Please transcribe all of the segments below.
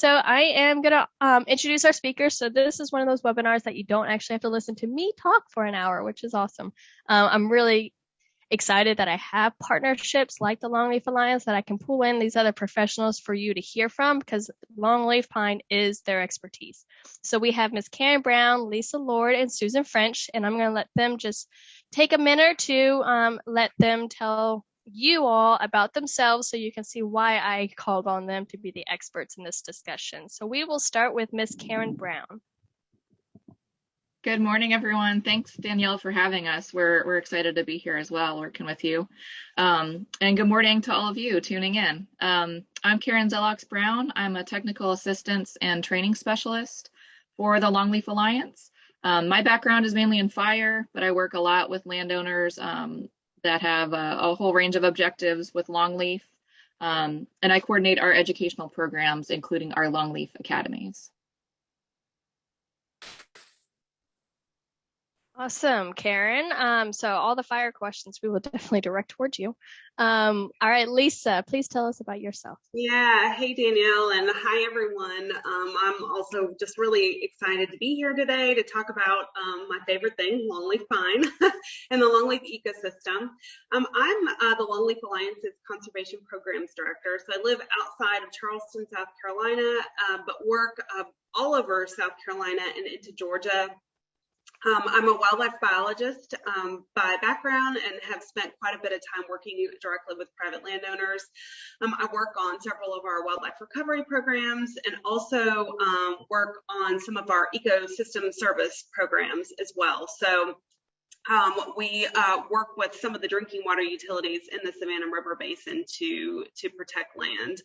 So I am going to introduce our speakers. So this is one of those webinars that you don't actually have to listen to me talk for an hour, which is awesome. I'm really excited that I have partnerships like the Longleaf Alliance that I can pull in these other professionals for you to hear from because longleaf pine is their expertise. So we have Ms. Karen Brown, Lisa Lord, and Susan French, and I'm going to let them just take a minute or two, let them tell you all about themselves so you can see why I called on them to be the experts in this discussion. So we will start with Ms. Karen Brown. Good morning, everyone. Thanks, Danielle, for having us. We're excited to be here as well, working with you. And good morning to all of you tuning in. I'm Karen Zellox Brown. I'm a technical assistance and training specialist for the Longleaf Alliance. My background is mainly in fire, but I work a lot with landowners that have a whole range of objectives with Longleaf. And I coordinate our educational programs, including our Longleaf academies. Awesome, Karen. So all the fire questions we will definitely direct towards you. All right, Lisa, please tell us about yourself. Yeah, hey Danielle, and hi everyone. I'm also just really excited to be here today to talk about my favorite thing, longleaf pine, and the longleaf ecosystem. I'm the Longleaf Alliance's Conservation Programs Director, so I live outside of Charleston, South Carolina, but work all over South Carolina and into Georgia. I'm a wildlife biologist by background and have spent quite a bit of time working directly with private landowners. I work on several of our wildlife recovery programs and also work on some of our ecosystem service programs as well. So we work with some of the drinking water utilities in the Savannah River Basin to protect land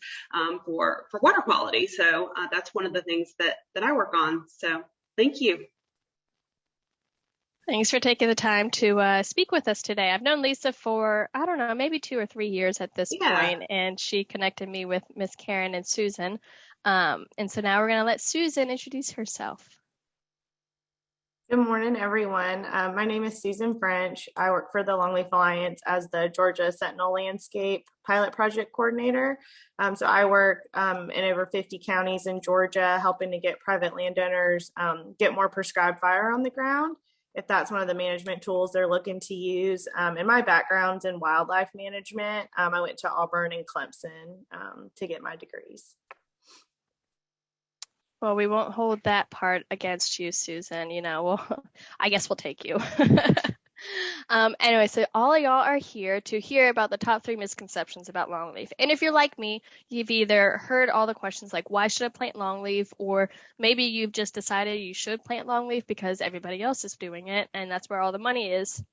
for water quality. So that's one of the things that I work on. So thank you. Thanks for taking the time to speak with us today. I've known Lisa for, I don't know, maybe 2 or 3 years at this point, and she connected me with Miss Karen and Susan. And so now we're going to let Susan introduce herself. Good morning, everyone. My name is Susan French. I work for the Longleaf Alliance as the Georgia Sentinel Landscape Pilot Project Coordinator. So I work in over 50 counties in Georgia, helping to get private landowners get more prescribed fire on the ground, if that's one of the management tools they're looking to use. And my background's in wildlife management. I went to Auburn and Clemson to get my degrees. Well, we won't hold that part against you, Susan. You know, I guess we'll take you. Anyway, so all of y'all are here to hear about the top 3 misconceptions about longleaf. And if you're like me, you've either heard all the questions like, why should I plant longleaf? Or maybe you've just decided you should plant longleaf because everybody else is doing it, and that's where all the money is.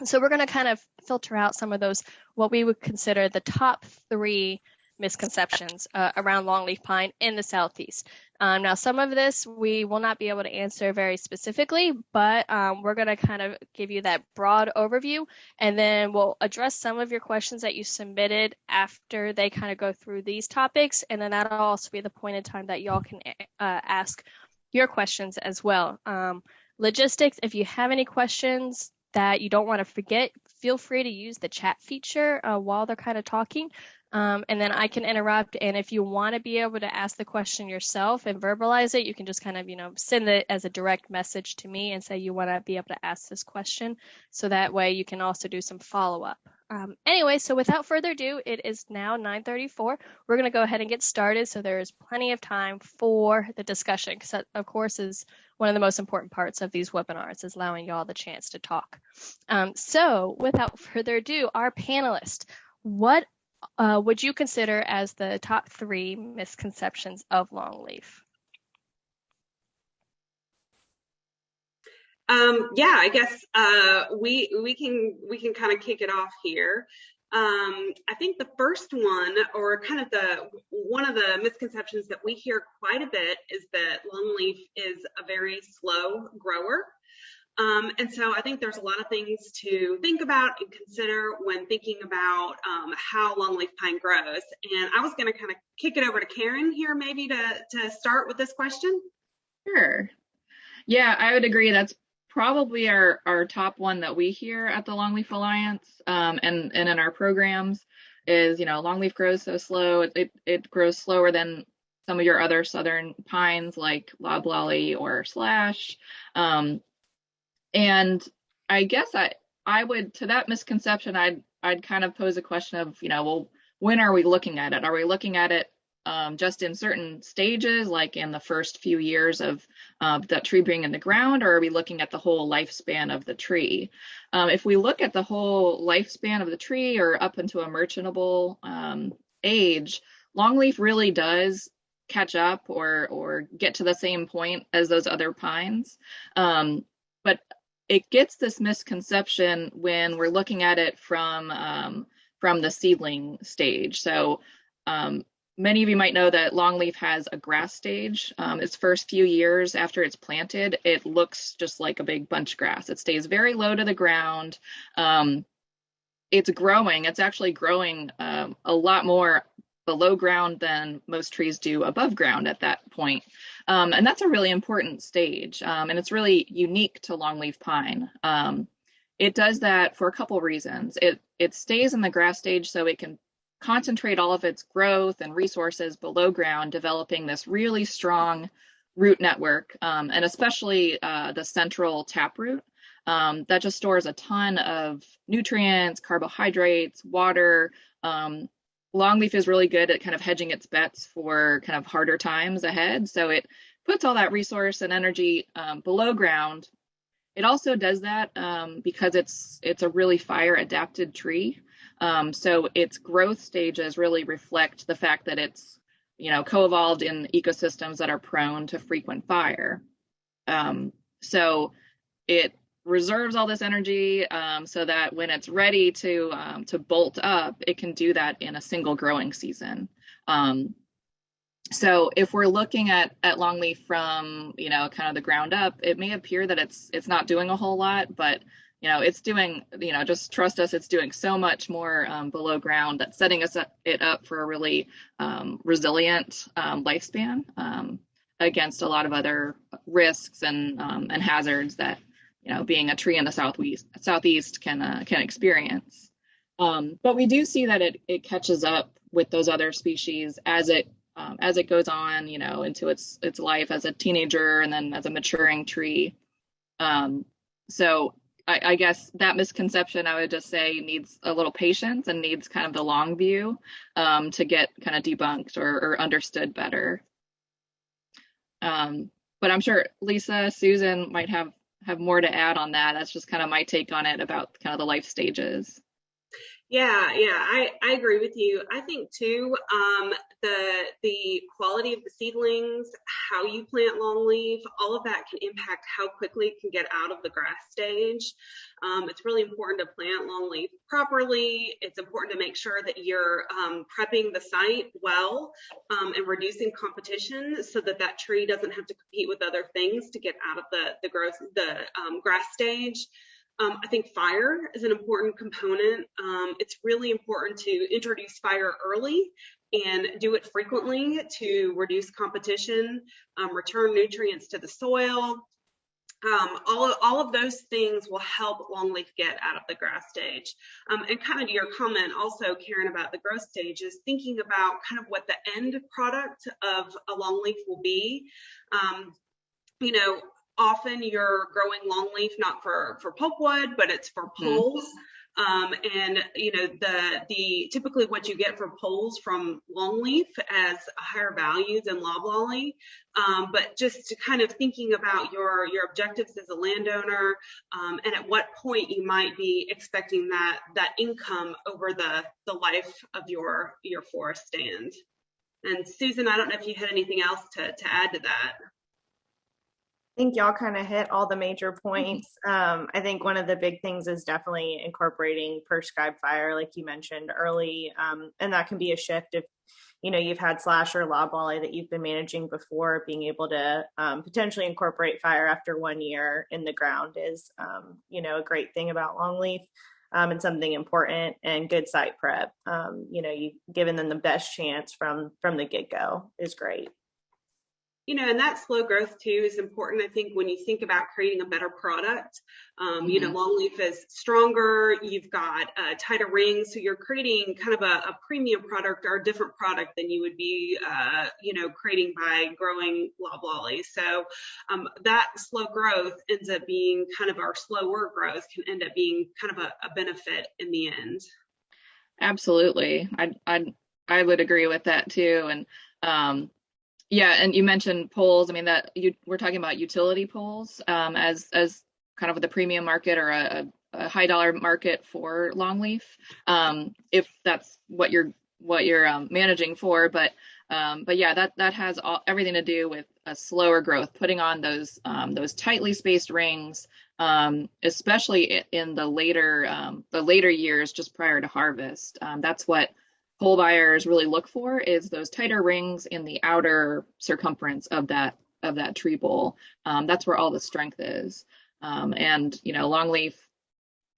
So we're going to kind of filter out some of those, what we would consider the top 3 misconceptions around longleaf pine in the Southeast. Now, some of this we will not be able to answer very specifically, but we're going to kind of give you that broad overview, and then we'll address some of your questions that you submitted after they kind of go through these topics, and then that'll also be the point in time that y'all can ask your questions as well. Logistics, if you have any questions that you don't want to forget, feel free to use the chat feature while they're kind of talking. And then I can interrupt, and if you want to be able to ask the question yourself and verbalize it, you can just kind of, send it as a direct message to me and say you want to be able to ask this question, so that way you can also do some follow-up. Anyway, so without further ado, it is now 9:34. We're going to go ahead and get started, so there is plenty of time for the discussion, because that, of course, is one of the most important parts of these webinars, is allowing y'all the chance to talk. So without further ado, our panelists, what would you consider as the top 3 misconceptions of longleaf? Yeah, I guess we can kind of kick it off here. I think the first one, or kind of one of the misconceptions that we hear quite a bit, is that longleaf is a very slow grower. And so I think there's a lot of things to think about and consider when thinking about how longleaf pine grows. And I was going to kind of kick it over to Karen here, maybe to start with this question. Sure. Yeah, I would agree. That's probably our top one that we hear at the Longleaf Alliance, and in our programs is, longleaf grows so slow. It grows slower than some of your other southern pines like loblolly or slash. And I guess I would, to that misconception, I'd kind of pose a question of, well, when are we looking at it? Are we looking at it just in certain stages, like in the first few years of that tree being in the ground, or are we looking at the whole lifespan of the tree? If we look at the whole lifespan of the tree or up into a merchantable age, longleaf really does catch up or get to the same point as those other pines. But it gets this misconception when we're looking at it from the seedling stage. So many of you might know that longleaf has a grass stage. Its first few years after it's planted, it looks just like a big bunch grass. It stays very low to the ground. It's growing. It's actually growing a lot more below ground than most trees do above ground at that point. And that's a really important stage. And it's really unique to longleaf pine. It does that for a couple reasons. It stays in the grass stage so it can concentrate all of its growth and resources below ground, developing this really strong root network, and especially the central taproot that just stores a ton of nutrients, carbohydrates, water. Longleaf is really good at kind of hedging its bets for kind of harder times ahead. So it puts all that resource and energy below ground. It also does that because it's a really fire adapted tree. So its growth stages really reflect the fact that it's, co-evolved in ecosystems that are prone to frequent fire. So it reserves all this energy so that when it's ready to bolt up, it can do that in a single growing season. So if we're looking at longleaf from kind of the ground up, it may appear that it's not doing a whole lot, but it's doing, just trust us, it's doing so much more below ground that's setting it up for a really resilient lifespan against a lot of other risks and hazards that being a tree in the southeast can experience. But we do see that it catches up with those other species as it goes on, into its life as a teenager and then as a maturing tree. So I guess that misconception, I would just say, needs a little patience and needs kind of the long view to get kind of debunked or understood better. But I'm sure Lisa, Susan might have more to add on that. That's just kind of my take on it about kind of the life stages. Yeah, I agree with you. I think too, the quality of the seedlings, how you plant longleaf, all of that can impact how quickly it can get out of the grass stage. It's really important to plant longleaf properly. It's important to make sure that you're prepping the site well and reducing competition so that tree doesn't have to compete with other things to get out of the grass stage. I think fire is an important component. It's really important to introduce fire early and do it frequently to reduce competition, return nutrients to the soil. All of those things will help longleaf get out of the grass stage. And kind of to your comment also, Karen, about the growth stages, thinking about kind of what the end product of a longleaf will be. Often you're growing longleaf not for pulpwood, but it's for poles. And the typically what you get for poles from longleaf has a higher value than loblolly. But just to kind of thinking about your objectives as a landowner, and at what point you might be expecting that income over the life of your forest stand. And Susan, I don't know if you had anything else to add to that. I think y'all kind of hit all the major points. I think one of the big things is definitely incorporating prescribed fire, like you mentioned early, and that can be a shift if you've had slash or loblolly that you've been managing before. Being able to potentially incorporate fire after 1 year in the ground is a great thing about longleaf. And something important, and good site prep. You've given them the best chance from the get-go is great. And that slow growth too is important. I think when you think about creating a better product, Longleaf is stronger. You've got tighter rings, so you're creating kind of a premium product or a different product than you would be, creating by growing loblolly. So that slow growth ends up being kind of our slower growth can end up being kind of a benefit in the end. Absolutely. I would agree with that too. And yeah, and you mentioned poles. I mean, we're talking about utility poles as kind of the premium market or a high dollar market for Longleaf, if that's what you're managing for. But yeah, that has everything to do with a slower growth, putting on those tightly spaced rings, especially in the later years just prior to harvest. That's what pole buyers really look for, is those tighter rings in the outer circumference of that tree bowl. That's where all the strength is. And longleaf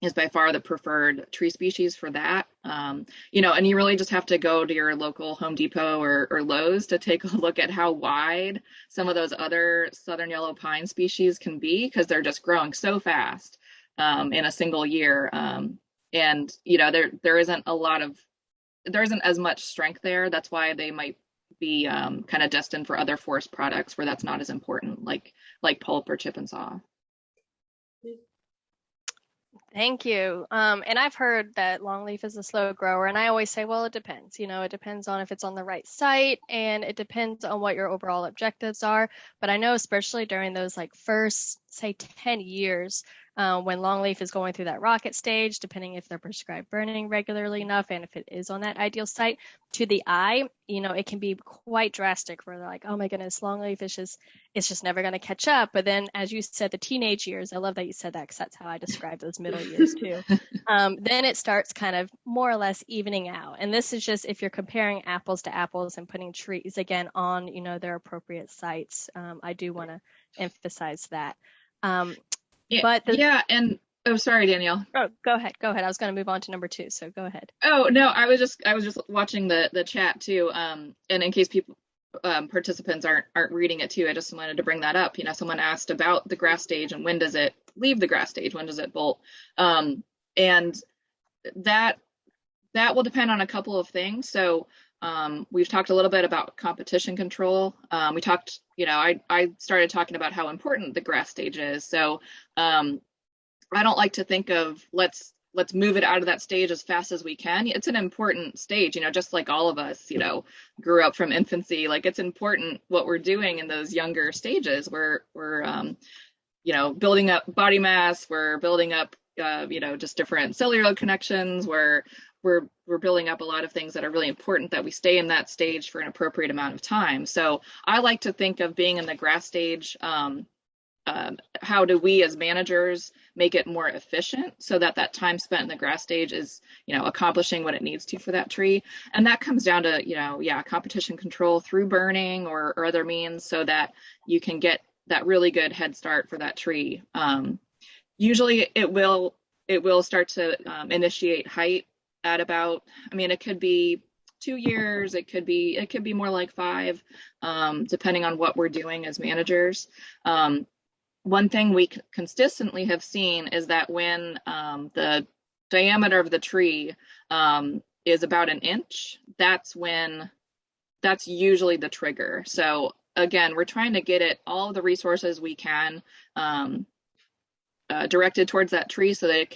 is by far the preferred tree species for that. And you really just have to go to your local Home Depot or Lowe's to take a look at how wide some of those other southern yellow pine species can be, because they're just growing so fast in a single year. And there isn't as much strength there. That's why they might be kind of destined for other forest products where that's not as important, like pulp or chip and saw. Thank you. And I've heard that longleaf is a slow grower, and I always say, well, it depends. It depends on if it's on the right site, and it depends on what your overall objectives are. But I know especially during those first, say, 10 years, when longleaf is going through that rocket stage, depending if they're prescribed burning regularly enough and if it is on that ideal site, to the eye, it can be quite drastic where they're like, oh my goodness, longleaf is just never going to catch up. But then, as you said, the teenage years, I love that you said that because that's how I describe those middle years too. Then it starts kind of more or less evening out. And this is just if you're comparing apples to apples and putting trees again on, their appropriate sites. I do want to emphasize that. And oh, sorry, Danielle. Oh, go ahead. I was going to move on to number 2, so go ahead. Oh no, I was just watching the chat too. And in case people participants aren't reading it too, I just wanted to bring that up. Someone asked about the grass stage and when does it leave the grass stage? When does it bolt? And that will depend on a couple of things. So we've talked a little bit about competition control. We talked, I started talking about how important the grass stage is. So I don't like to think of let's move it out of that stage as fast as we can. It's an important stage, just like all of us, grew up from infancy. It's important what we're doing in those younger stages. We're building up body mass. We're building up, just different cellular connections. We're building up a lot of things that are really important that we stay in that stage for an appropriate amount of time. So I like to think of being in the grass stage. How do we as managers make it more efficient so that time spent in the grass stage is, accomplishing what it needs to for that tree? And that comes down to, competition control through burning or other means so that you can get that really good head start for that tree. Usually it will start to initiate height at about, it could be 2 years, it could be more like 5, depending on what we're doing as managers. One thing we consistently have seen is that when the diameter of the tree is about 1 inch, that's usually the trigger. So again, we're trying to get it all the resources we can directed towards that tree so that it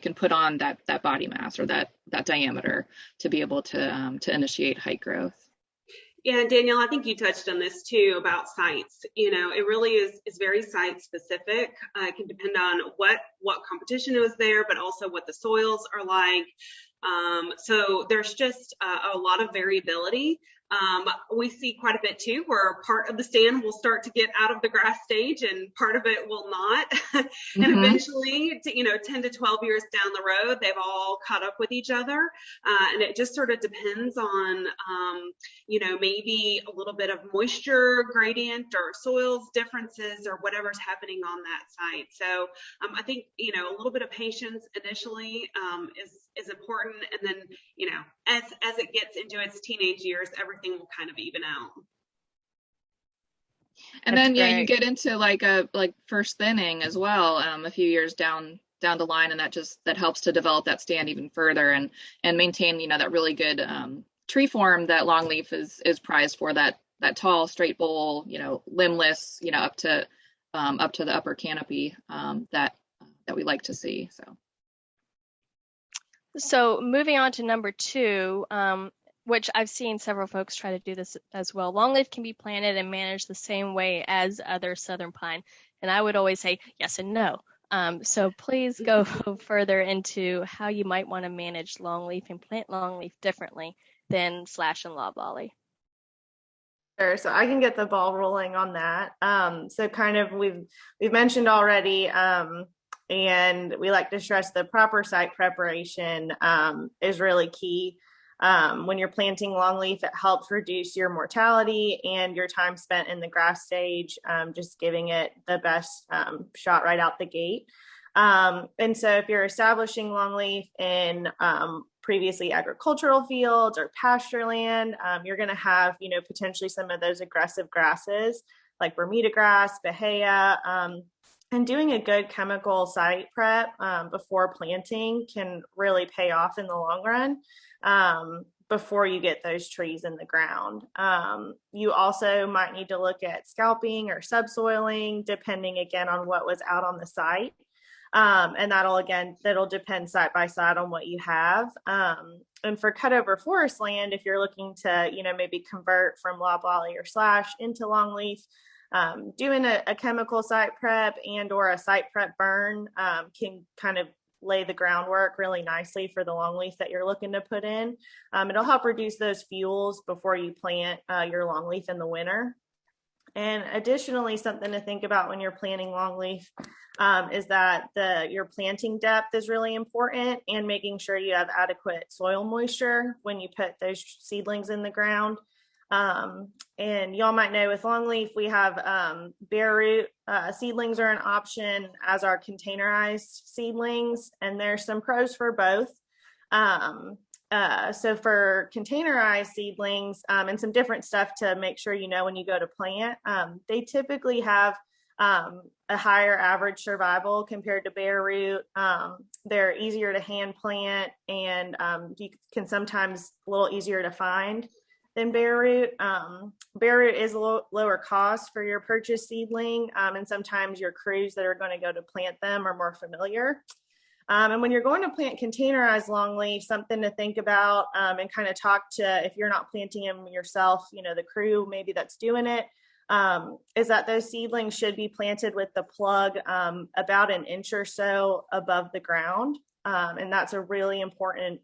can put on that body mass or that diameter to be able to initiate height growth. Yeah, Danielle, I think you touched on this too about sites. It really is very site specific. It can depend on what competition was there, but also what the soils are like. So there's just a lot of variability. We see quite a bit too, where part of the stand will start to get out of the grass stage and part of it will not. And eventually, 10 to 12 years down the road, they've all caught up with each other. And it just sort of depends on, maybe a little bit of moisture gradient or soils differences or whatever's happening on that site. So I think, a little bit of patience initially is important. And then, as it gets into its teenage years, everything will kind of even out. And That's then yeah, you great. get into like a first thinning as well, a few years down the line, and that helps to develop that stand even further and maintain, that really good tree form that longleaf is prized for, that tall, straight bole, limbless, up to the upper canopy, that we like to see. So moving on to number 2, which I've seen several folks try to do this as well. Longleaf can be planted and managed the same way as other southern pine. And I would always say yes and no. So please go further into how you might want to manage longleaf and plant longleaf differently than slash and loblolly. Sure. So I can get the ball rolling on that. So kind of we've mentioned already, and we like to stress the proper site preparation is really key. When you're planting longleaf, it helps reduce your mortality and your time spent in the grass stage, just giving it the best shot right out the gate. And so if you're establishing longleaf in previously agricultural fields or pasture land, you're going to have, potentially some of those aggressive grasses like Bermuda grass, Bahia, and doing a good chemical site prep before planting can really pay off in the long run before you get those trees in the ground. You also might need to look at scalping or subsoiling, depending again on what was out on the site. And that'll depend side by side on what you have. And for cutover forest land, if you're looking to, maybe convert from loblolly or slash into longleaf, doing a chemical site prep and or a site prep burn can kind of lay the groundwork really nicely for the longleaf that you're looking to put in. It'll help reduce those fuels before you plant your longleaf in the winter. And additionally, something to think about when you're planting longleaf is that your planting depth is really important, and making sure you have adequate soil moisture when you put those seedlings in the ground. And y'all might know with longleaf, we have bare root seedlings are an option, as are containerized seedlings, and there's some pros for both. So for containerized seedlings and some different stuff to make sure when you go to plant, they typically have a higher average survival compared to bare root. They're easier to hand plant, and you can sometimes a little easier to find than bare root. Bare root is a lower cost for your purchase seedling, and sometimes your crews that are going to go to plant them are more familiar. And when you're going to plant containerized longleaf, something to think about and kind of talk to, if you're not planting them yourself, the crew maybe that's doing it, is that those seedlings should be planted with the plug about an inch or so above the ground. And that's a really important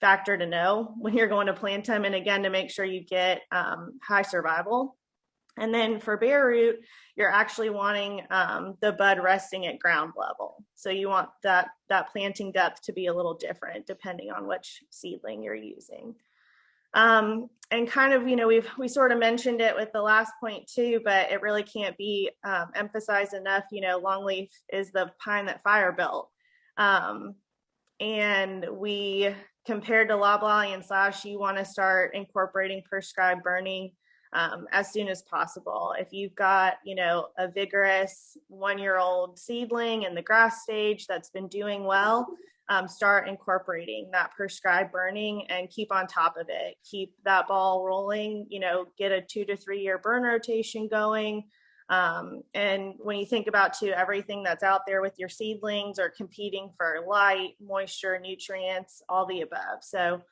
factor to know when you're going to plant them. And again, to make sure you get high survival. And then for bare root, you're actually wanting the bud resting at ground level. So you want that planting depth to be a little different depending on which seedling you're using. And kind of, we sort of mentioned it with the last point too, but it really can't be emphasized enough. Longleaf is the pine that fire built. And we, compared to loblolly and slash, you want to start incorporating prescribed burning as soon as possible. If you've got, a vigorous 1-year-old seedling in the grass stage that's been doing well, start incorporating that prescribed burning and keep on top of it. Keep that ball rolling, get a 2 to 3 year burn rotation going. And when you think about too, everything that's out there with your seedlings are competing for light, moisture, nutrients, all the above. So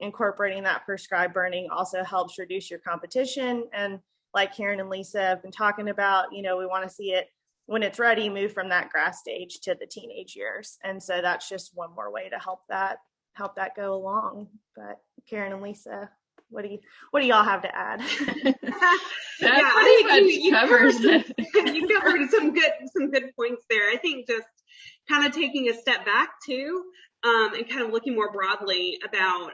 incorporating that prescribed burning also helps reduce your competition. And like Karen and Lisa have been talking about, we want to see it when it's ready, move from that grass stage to the teenage years. And so that's just one more way to help that go along. But Karen and Lisa, what do y'all have to add? That pretty much covers it. You covered some good points there. I think just kind of taking a step back too. and kind of looking more broadly about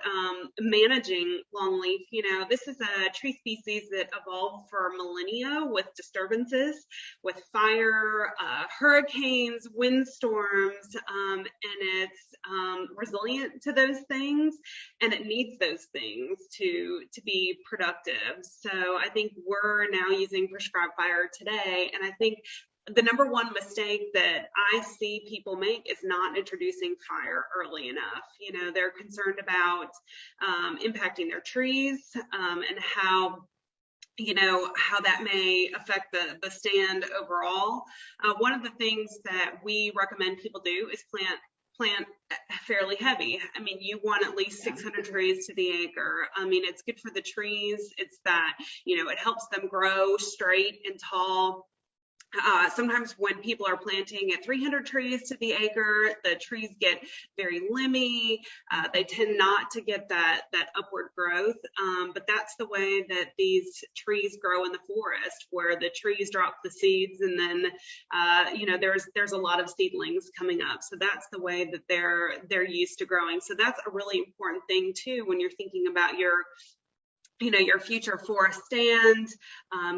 managing longleaf. This is a tree species that evolved for millennia with disturbances, with fire, hurricanes, windstorms, and it's resilient to those things, and it needs those things to be productive. So I think we're now using prescribed fire today, and I think the number one mistake that I see people make is not introducing fire early enough. They're concerned about impacting their trees, and how that may affect the stand overall. One of the things that we recommend people do is plant fairly heavy. I mean, you want at least 600 trees to the acre. I mean, it's good for the trees. It's that, it helps them grow straight and tall. Sometimes when people are planting at 300 trees to the acre, the trees get very limby. They tend not to get that upward growth, but that's the way that these trees grow in the forest, where the trees drop the seeds, and then there's a lot of seedlings coming up. So that's the way that they're used to growing. So that's a really important thing too when you're thinking about your future forest stand,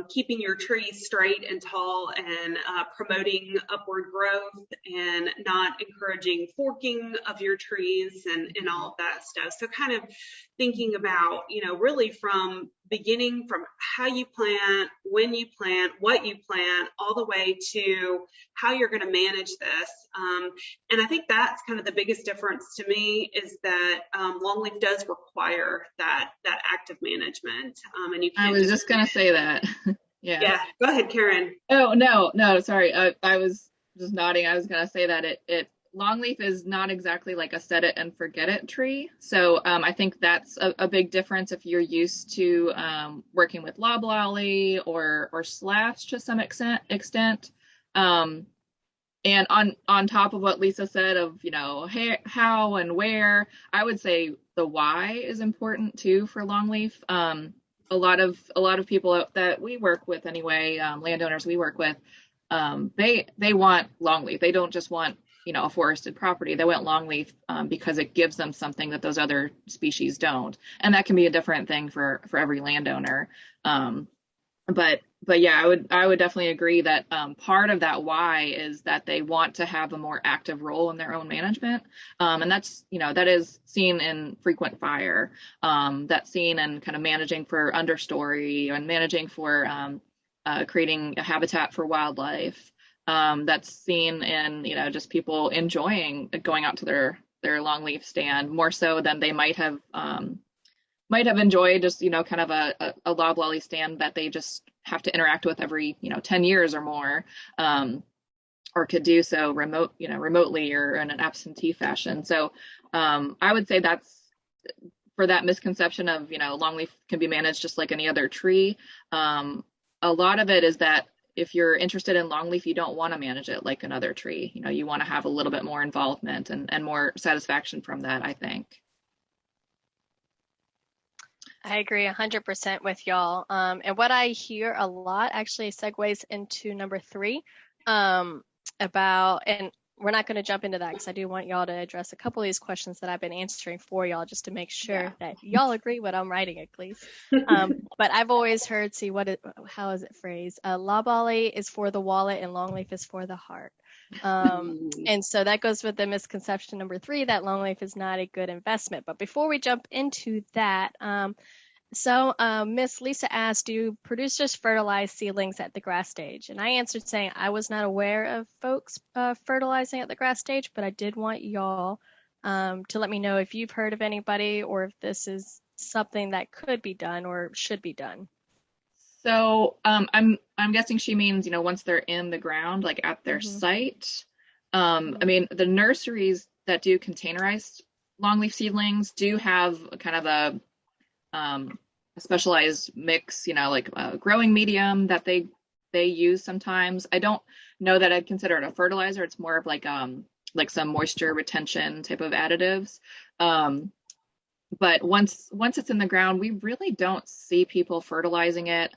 keeping your trees straight and tall, and promoting upward growth, and not encouraging forking of your trees, and all of that stuff. So kind of thinking about, really from beginning, from how you plant, when you plant, what you plant, all the way to how you're going to manage this. And I think that's kind of the biggest difference to me, is that longleaf does require that active management. And you can't. I was just going to say that. Yeah. Go ahead, Karen. Oh, no, sorry. I was just nodding. I was going to say that longleaf is not exactly like a set it and forget it tree. So I think that's a big difference if you're used to working with loblolly or slash to some extent. And on top of what Lisa said of, how and where, I would say the why is important too for longleaf. A lot of people that we work with anyway, landowners we work with, they want longleaf. They don't just want, a forested property. They want longleaf because it gives them something that those other species don't. And that can be a different thing for every landowner. But yeah, I would definitely agree that part of that why is that they want to have a more active role in their own management. And that's, that is seen in frequent fire. That's seen in kind of managing for understory and managing for creating a habitat for wildlife. That's seen in, just people enjoying going out to their longleaf stand more so than they might have enjoyed just, kind of a loblolly stand that they just have to interact with every, 10 years or more, or could do so remotely or in an absentee fashion. So I would say that's for that misconception of, longleaf can be managed just like any other tree. A lot of it is that if you're interested in longleaf, you don't want to manage it like another tree. You want to have a little bit more involvement and more satisfaction from that, I think. I agree 100% with y'all. And what I hear a lot actually segues into number 3 about, and we're not going to jump into that because I do want y'all to address a couple of these questions that I've been answering for y'all just to make sure that y'all agree what I'm writing it, please. But I've always heard, how is it phrased? Loblolly is for the wallet and longleaf is for the heart. And so that goes with the misconception number 3, that longleaf is not a good investment. But before we jump into that, Miss Lisa asked, do producers fertilize seedlings at the grass stage? And I answered saying I was not aware of folks fertilizing at the grass stage, but I did want y'all to let me know if you've heard of anybody or if this is something that could be done or should be done. So I'm guessing she means, once they're in the ground, like at their site. I mean, the nurseries that do containerized longleaf seedlings do have kind of a specialized mix, like a growing medium that they use sometimes. I don't know that I'd consider it a fertilizer. It's more of like some moisture retention type of additives. But once it's in the ground, we really don't see people fertilizing it.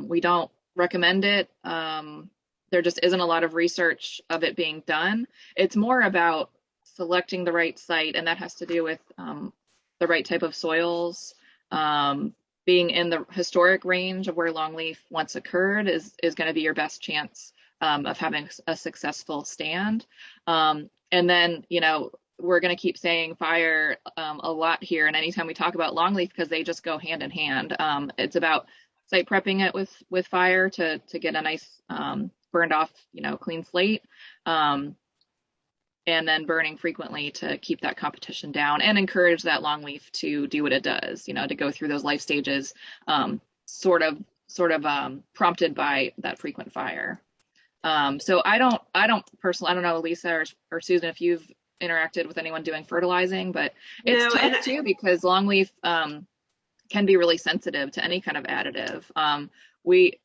We don't recommend it. There just isn't a lot of research of it being done. It's more about selecting the right site, and that has to do with the right type of soils. Being in the historic range of where longleaf once occurred is going to be your best chance of having a successful stand. And then, we're going to keep saying fire a lot here, and anytime we talk about longleaf, because they just go hand in hand. It's about site prepping it with fire to get a nice burned off, clean slate. And then burning frequently to keep that competition down and encourage that longleaf to do what it does, to go through those life stages, sort of prompted by that frequent fire. So I don't personally, I don't know, Lisa or Susan, if you've interacted with anyone doing fertilizing, but it's tough too, because longleaf can be really sensitive to any kind of additive. We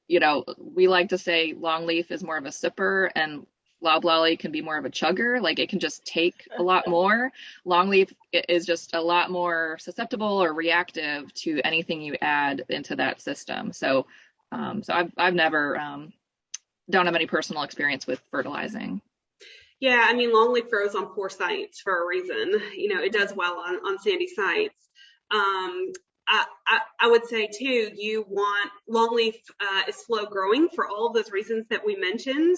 like to say longleaf is more of a sipper and loblolly can be more of a chugger. Like, it can just take a lot more. Longleaf is just a lot more susceptible or reactive to anything you add into that system. So I've never don't have any personal experience with fertilizing. Yeah, I mean, longleaf grows on poor sites for a reason. It does well on sandy sites. I would say too, you want longleaf is slow growing for all of those reasons that we mentioned.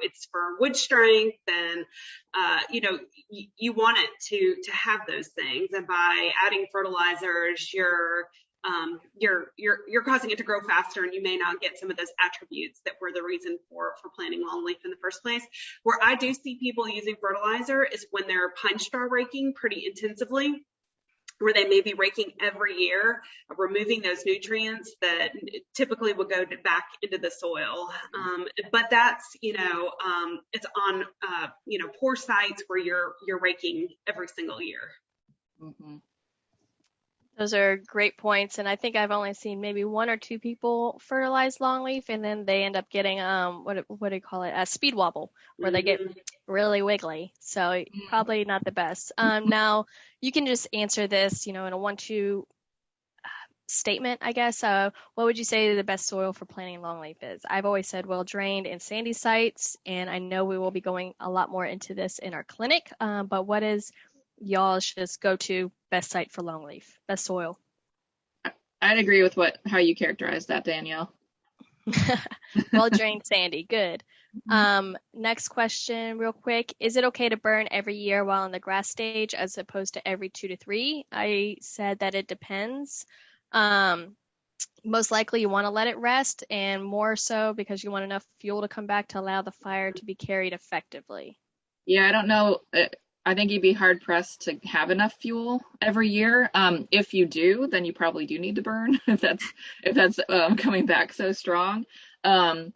It's for wood strength, and you want it to have those things. And by adding fertilizers, you're causing it to grow faster, and you may not get some of those attributes that were the reason for planting longleaf in the first place. Where I do see people using fertilizer is when they're pine straw raking pretty intensively, where they may be raking every year, removing those nutrients that typically would go back into the soil. But that's, it's on, poor sites where you're raking every single year. Mm-hmm. Those are great points, and I think I've only seen maybe 1 or 2 people fertilize longleaf, and then they end up getting what do you call it? A speed wobble, where they get really wiggly. So probably not the best. Now you can just answer this, in a 1-2 statement, I guess. What would you say the best soil for planting longleaf is? I've always said well drained and sandy sites, and I know we will be going a lot more into this in our clinic. But what is y'all's just go to best site for longleaf, best soil? I'd agree with how you characterize that, Danielle. Well drained, sandy, good. Next question real quick. Is it okay to burn every year while in the grass stage as opposed to every 2 to 3? I said that it depends. Most likely you want to let it rest, and more so because you want enough fuel to come back to allow the fire to be carried effectively. Yeah, I don't know. I think you'd be hard pressed to have enough fuel every year. If you do, then you probably do need to burn if that's coming back so strong. And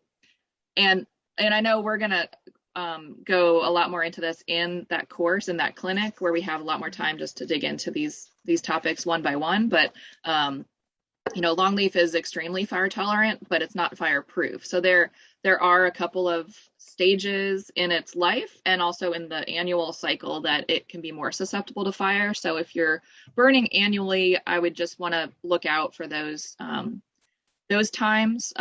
I know we're gonna go a lot more into this in that course, in that clinic, where we have a lot more time just to dig into these topics one by one. But longleaf is extremely fire tolerant, but it's not fireproof. So there are a couple of stages in its life and also in the annual cycle that it can be more susceptible to fire. So if you're burning annually, I would just want to look out for those times,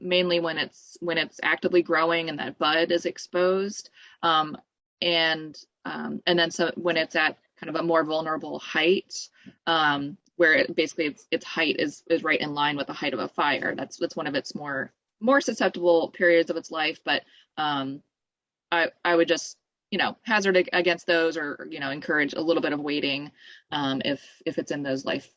mainly when it's actively growing and that bud is exposed, and then so when it's at kind of a more vulnerable height, where its height is right in line with the height of a fire. That's one of its more susceptible periods of its life. But I would just hazard against those, or encourage a little bit of waiting if it's in those life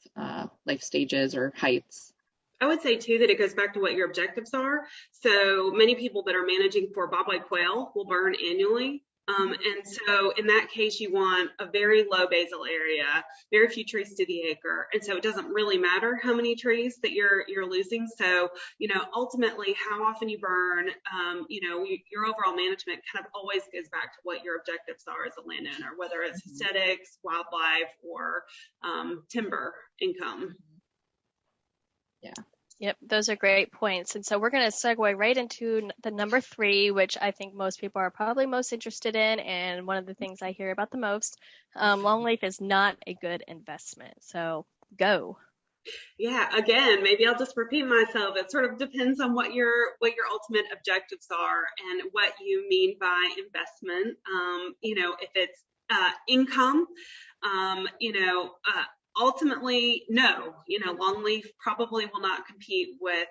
stages or heights. I would say too that it goes back to what your objectives are. So many people that are managing for bobwhite quail will burn annually. And so in that case, you want a very low basal area, very few trees to the acre. And so it doesn't really matter how many trees that you're losing. So, ultimately how often you burn, your overall management kind of always goes back to what your objectives are as a landowner, whether it's aesthetics, wildlife, or timber income. Yeah. Yep, those are great points. And so we're going to segue right into the number 3, which I think most people are probably most interested in, and one of the things I hear about the most. Longleaf is not a good investment. So go. Yeah, again, maybe I'll just repeat myself. It sort of depends on what your ultimate objectives are and what you mean by investment. If it's income. Ultimately, no, Longleaf probably will not compete with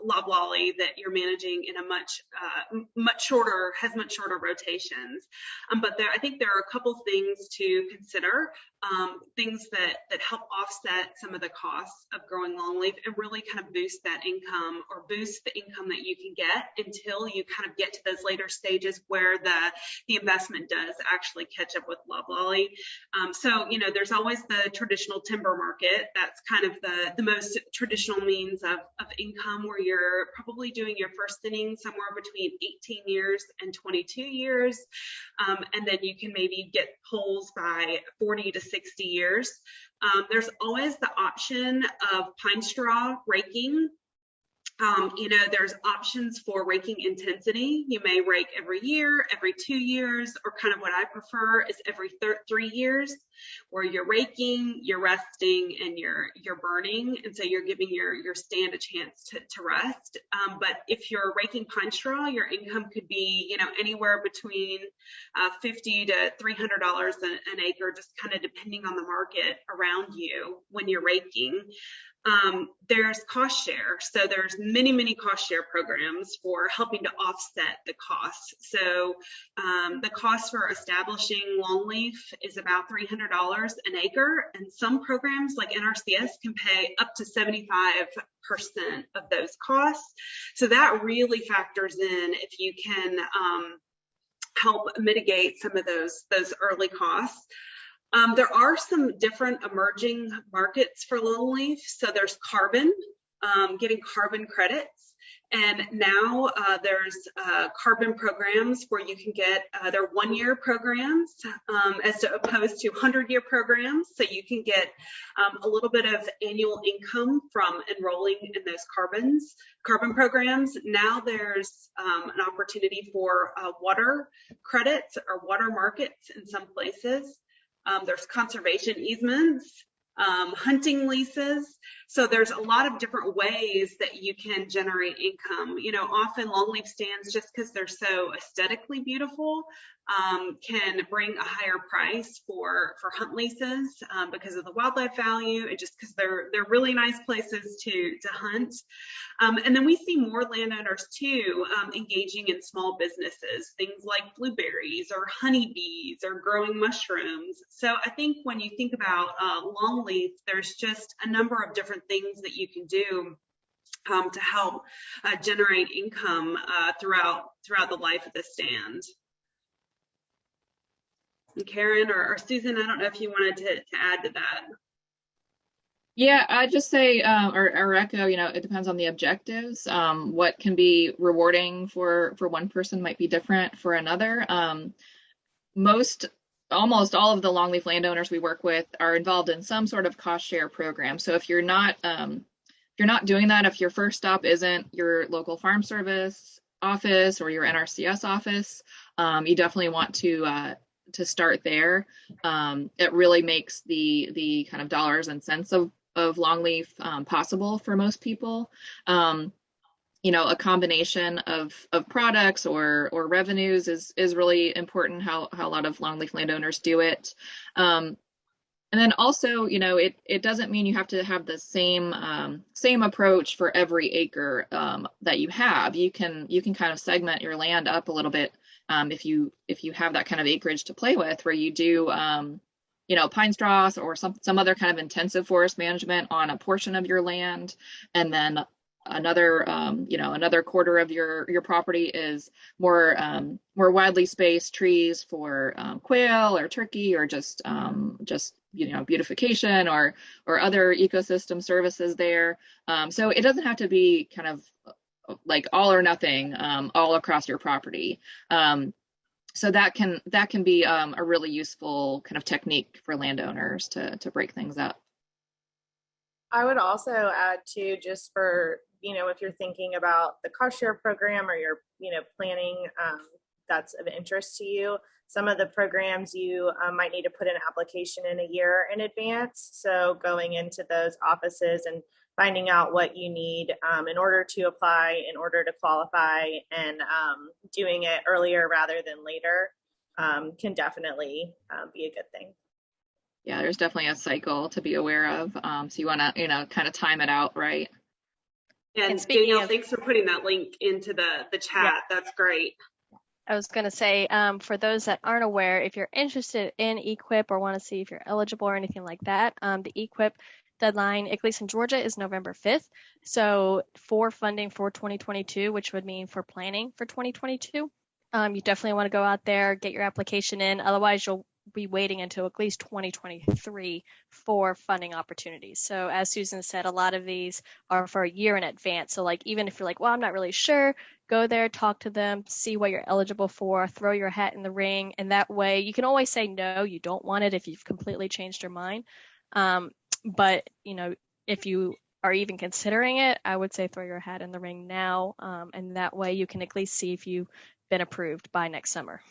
Loblolly that you're managing in a much shorter rotations. But I think there are a couple things to consider, things that help offset some of the costs of growing Longleaf and really kind of boost that income, or boost the income that you can get until you kind of get to those later stages where the investment does actually catch up with Loblolly. So, there's always the traditional timber market. That's kind of the most traditional means of income, where you're probably doing your first inning somewhere between 18 years and 22 years. And then you can maybe get poles by 40 to 60 years. There's always the option of pine straw raking. There's options for raking intensity. You may rake every year, every 2 years, or kind of what I prefer is every 3 years, where you're raking, you're resting, and you're burning. And so you're giving your stand a chance to rest. But if you're raking pine straw, your income could be, anywhere between $50 to $300 an acre, just kind of depending on the market around you when you're raking. There's cost share. So there's many cost share programs for helping to offset the costs. So the cost for establishing Longleaf is about $300 an acre, and some programs like NRCS can pay up to 75% of those costs. So that really factors in if you can help mitigate some of those early costs. There are some different emerging markets for Longleaf. So there's carbon, getting carbon credits. And now there's carbon programs where you can get, they're 1-year programs as opposed to 100-year programs. So you can get a little bit of annual income from enrolling in those carbon programs. Now there's an opportunity for water credits or water markets in some places. There's conservation easements, hunting leases. So there's a lot of different ways that you can generate income. Often longleaf stands, just because they're so aesthetically beautiful, can bring a higher price for hunt leases because of the wildlife value, and just because they're really nice places to hunt. And then we see more landowners too engaging in small businesses, things like blueberries or honeybees or growing mushrooms. So I think when you think about longleaf, there's just a number of different things that you can do to help generate income throughout the life of the stand. And Karen or Susan, I don't know if you wanted to add to that. Yeah, I'd just say, or echo, it depends on the objectives. What can be rewarding for one person might be different for another. Almost all of the longleaf landowners we work with are involved in some sort of cost share program. So if you're not doing that, if your first stop isn't your local farm service office or your NRCS office, you definitely want to start there. It really makes the kind of dollars and cents of longleaf possible for most people. A combination of products or revenues is really important, how a lot of longleaf landowners do it. And then also, it doesn't mean you have to have the same approach for every acre that you have. You can kind of segment your land up a little bit if you have that kind of acreage to play with, where you do pine straws or some other kind of intensive forest management on a portion of your land, and then another quarter of your property is more widely spaced trees for quail or turkey, or just beautification or other ecosystem services there. So it doesn't have to be kind of like all or nothing all across your property. So that can be a really useful kind of technique for landowners to break things up. I would also add too, just for, if you're thinking about the cost share program, or you're, planning that's of interest to you, some of the programs you might need to put an application in a year in advance. So going into those offices and finding out what you need in order to apply, in order to qualify, and doing it earlier rather than later. can definitely be a good thing. Yeah, there's definitely a cycle to be aware of. So you want to, kind of time it out, right? And speaking Danielle, of, thanks for putting that link into the yeah, chat. That's great. I was going to say, for those that aren't aware, if you're interested in EQIP or want to see if you're eligible or anything like that, the EQIP deadline, at least in Georgia, is November 5th. So for funding for 2022, which would mean for planning for 2022, you definitely want to go out there, get your application in. Otherwise, you'll be waiting until at least 2023 for funding opportunities. So as Susan said, a lot of these are for a year in advance. So like, even if you're like, well, I'm not really sure, go there, talk to them, see what you're eligible for, throw your hat in the ring. And that way you can always say, no, you don't want it if you've completely changed your mind. But, if you are even considering it, I would say throw your hat in the ring now. And that way you can at least see if you've been approved by next summer.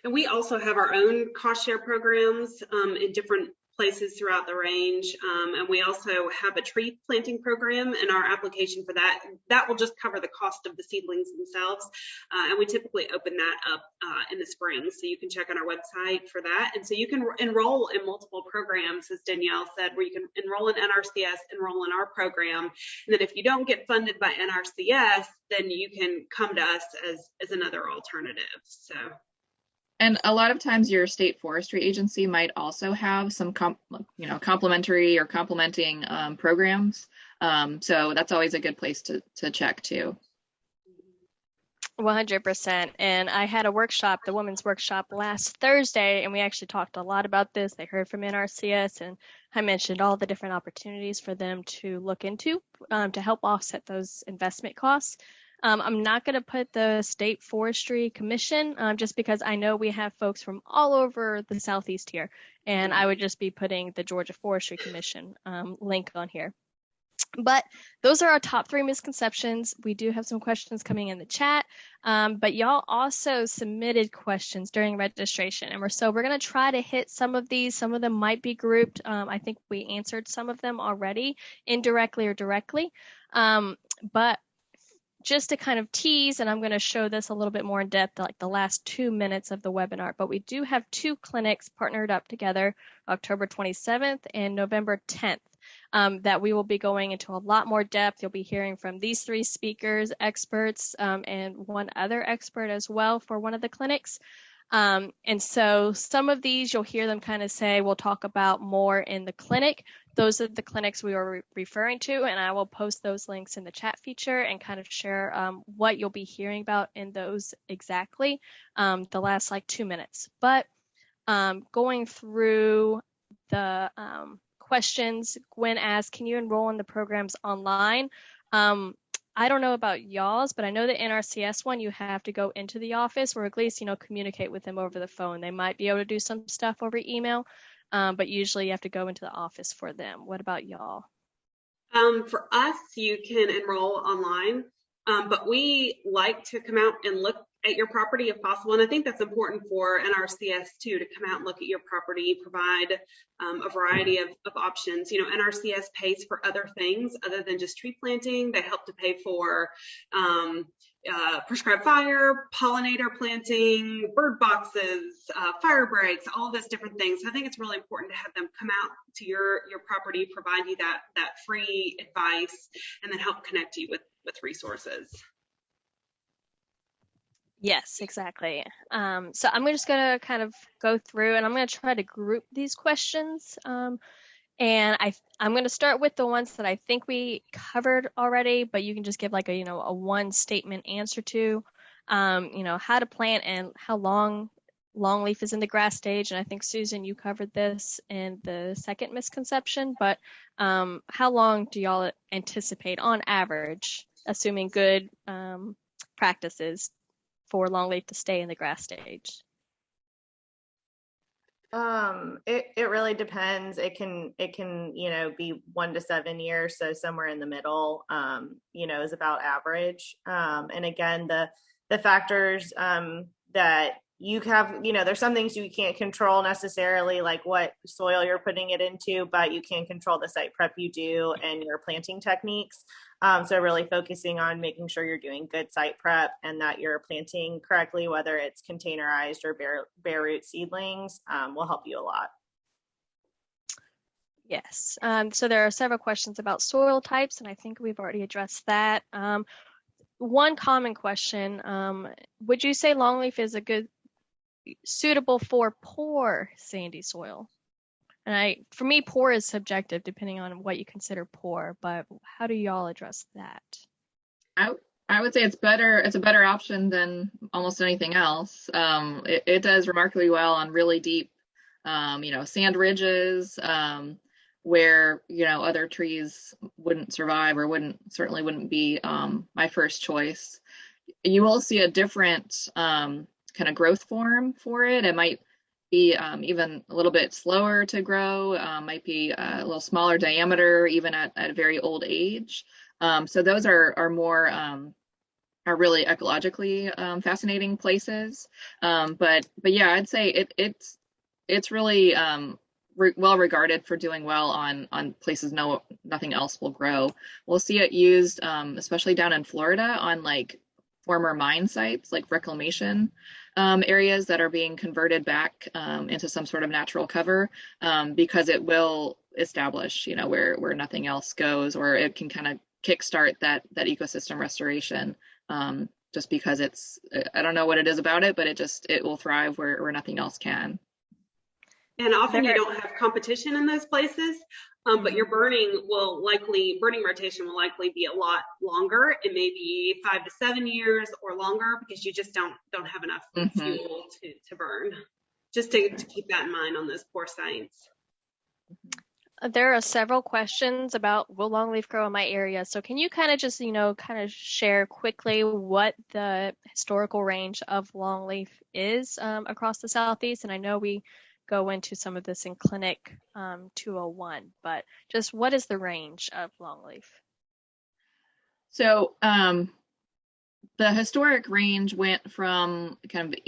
And we also have our own cost share programs in different places throughout the range. And we also have a tree planting program, and our application for that will just cover the cost of the seedlings themselves. And we typically open that up in the spring. So you can check on our website for that. And so you can enroll in multiple programs, as Danielle said, where you can enroll in NRCS, enroll in our program. And then if you don't get funded by NRCS, then you can come to us as another alternative. So. And a lot of times your state forestry agency might also have some complementary or complementing programs. So that's always a good place to check too. 100%. And I had a workshop, the women's workshop, last Thursday, and we actually talked a lot about this. They heard from NRCS, and I mentioned all the different opportunities for them to look into to help offset those investment costs. I'm not going to put the State Forestry Commission just because I know we have folks from all over the Southeast here, and I would just be putting the Georgia Forestry Commission link on here. But those are our top 3 misconceptions. We do have some questions coming in the chat, but y'all also submitted questions during registration, and we're going to try to hit some of these. Some of them might be grouped. I think we answered some of them already, indirectly or directly, but just to kind of tease, and I'm going to show this a little bit more in depth, like the last 2 minutes of the webinar, but we do have 2 clinics partnered up together, October 27th and November 10th, that we will be going into a lot more depth. You'll be hearing from these 3 speakers, experts, and one other expert as well for one of the clinics. And so some of these you'll hear them kind of say, we'll talk about more in the clinic. Those are the clinics we were referring to, and I will post those links in the chat feature and kind of share what you'll be hearing about in those exactly the last 2 minutes. But going through the questions, Gwen asked, can you enroll in the programs online? I don't know about y'all's, but I know the NRCS one, you have to go into the office or at least, communicate with them over the phone. They might be able to do some stuff over email, but usually you have to go into the office for them. What about y'all? For us, you can enroll online, but we like to come out and look at your property if possible. And I think that's important for NRCS too, to come out and look at your property, provide a variety of options. NRCS pays for other things other than just tree planting. They help to pay for prescribed fire, pollinator planting, bird boxes, fire breaks, all those different things. So I think it's really important to have them come out to your property, provide you that free advice, and then help connect you with resources. Yes, exactly. So I'm just going to kind of go through and I'm going to try to group these questions. And I'm going to start with the ones that I think we covered already, but you can just give like a one statement answer to, how to plant and how long longleaf is in the grass stage. And I think, Susan, you covered this in the second misconception, but how long do y'all anticipate on average, assuming good practices, for longleaf to stay in the grass stage? It really depends. It can be 1 to 7 years, so somewhere in the middle is about average. And again, the factors that you have, there's some things you can't control necessarily, like what soil you're putting it into, but you can control the site prep you do and your planting techniques. So really focusing on making sure you're doing good site prep and that you're planting correctly, whether it's containerized or bare root seedlings, will help you a lot. Yes. So there are several questions about soil types, and I think we've already addressed that. One common question, would you say longleaf is suitable for poor sandy soil? And for me, poor is subjective depending on what you consider poor, but how do y'all address that? I would say it's a better option than almost anything else. It does remarkably well on really deep, sand ridges, where, other trees wouldn't survive or certainly wouldn't be my first choice. You will see a different kind of growth form for it. It might be even a little bit slower to grow, might be a little smaller diameter, even at a very old age. So those are more are really ecologically fascinating places. But yeah, I'd say it's really well regarded for doing well on places nothing else will grow. We'll see it used, especially down in Florida, on like former mine sites, like reclamation areas that are being converted back into some sort of natural cover, because it will establish, where nothing else goes, or it can kind of kickstart that ecosystem restoration. Just because I don't know what it is about it, but it will thrive where nothing else can. And often you don't have competition in those places, but your burning rotation will likely be a lot longer. It may be 5 to 7 years or longer, because you just don't have enough fuel to burn. Just to keep that in mind on those poor sites. There are several questions about will longleaf grow in my area. So can you kind of just, share quickly what the historical range of longleaf is across the Southeast? And I know we go into some of this in Clinic 201, but just what is the range of longleaf? So the historic range went from kind of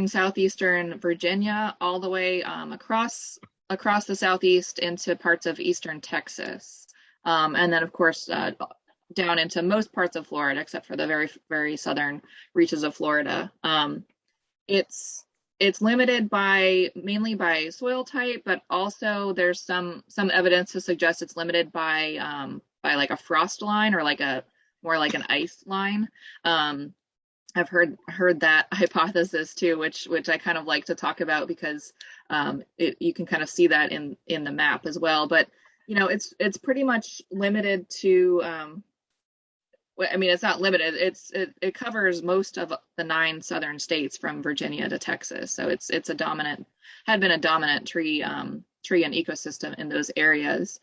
southeastern Virginia, all the way across the Southeast into parts of eastern Texas. And then, of course, down into most parts of Florida, except for the very, very southern reaches of Florida. It's limited mainly by soil type, but also there's some evidence to suggest it's limited by like a frost line, or more like an ice line. I've heard that hypothesis too, which I kind of like to talk about, because you can kind of see that in the map as well. But it's pretty much limited to. It's not limited. It covers most of the 9 southern states from Virginia to Texas. So had been a dominant tree and ecosystem in those areas.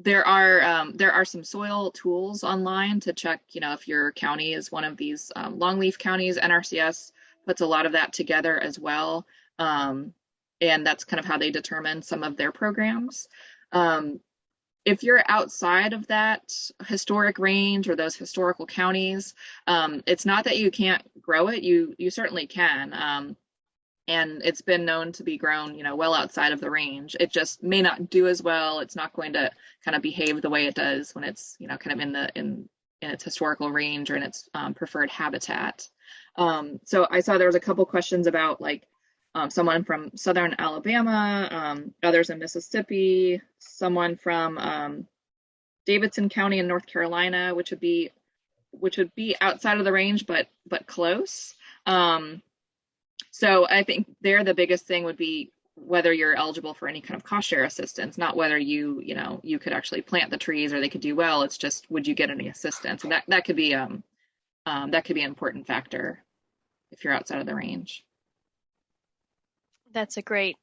There are some soil tools online to check, if your county is one of these longleaf counties. NRCS puts a lot of that together as well, and that's kind of how they determine some of their programs. If you're outside of that historic range or those historical counties, it's not that you can't grow it. You certainly can. And it's been known to be grown, well outside of the range. It just may not do as well. It's not going to kind of behave the way it does when it's, kind of in its historical range or in its preferred habitat. So I saw there was a couple questions about someone from southern Alabama, others in Mississippi, someone from Davidson County in North Carolina, which would be outside of the range, but close. So I think the biggest thing would be whether you're eligible for any kind of cost share assistance, not whether you could actually plant the trees or they could do well. It's just, would you get any assistance? And that could be an important factor if you're outside of the range. That's a great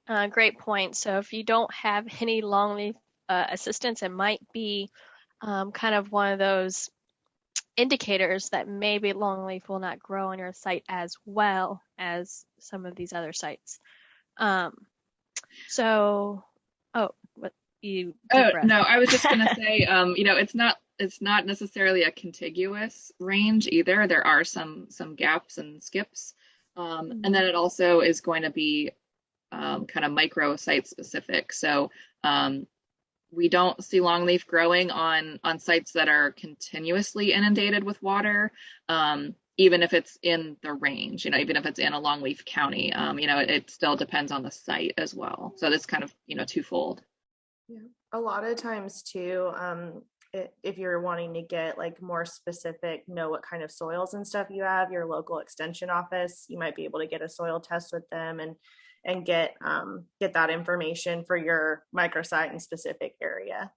point. So if you don't have any longleaf assistance, it might be kind of one of those indicators that maybe longleaf will not grow on your site as well as some of these other sites. No, I was just going to say, it's not necessarily a contiguous range either. There are some gaps and skips, and then it also is going to be kind of micro site specific. So we don't see longleaf growing on sites that are continuously inundated with water, even if it's in the range, even if it's in a longleaf county. It still depends on the site as well. So that's kind of, twofold. Yeah. A lot of times too, if you're wanting to get like more specific, know what kind of soils and stuff you have, your local extension office, you might be able to get a soil test with them and get that information for your microsite and specific area.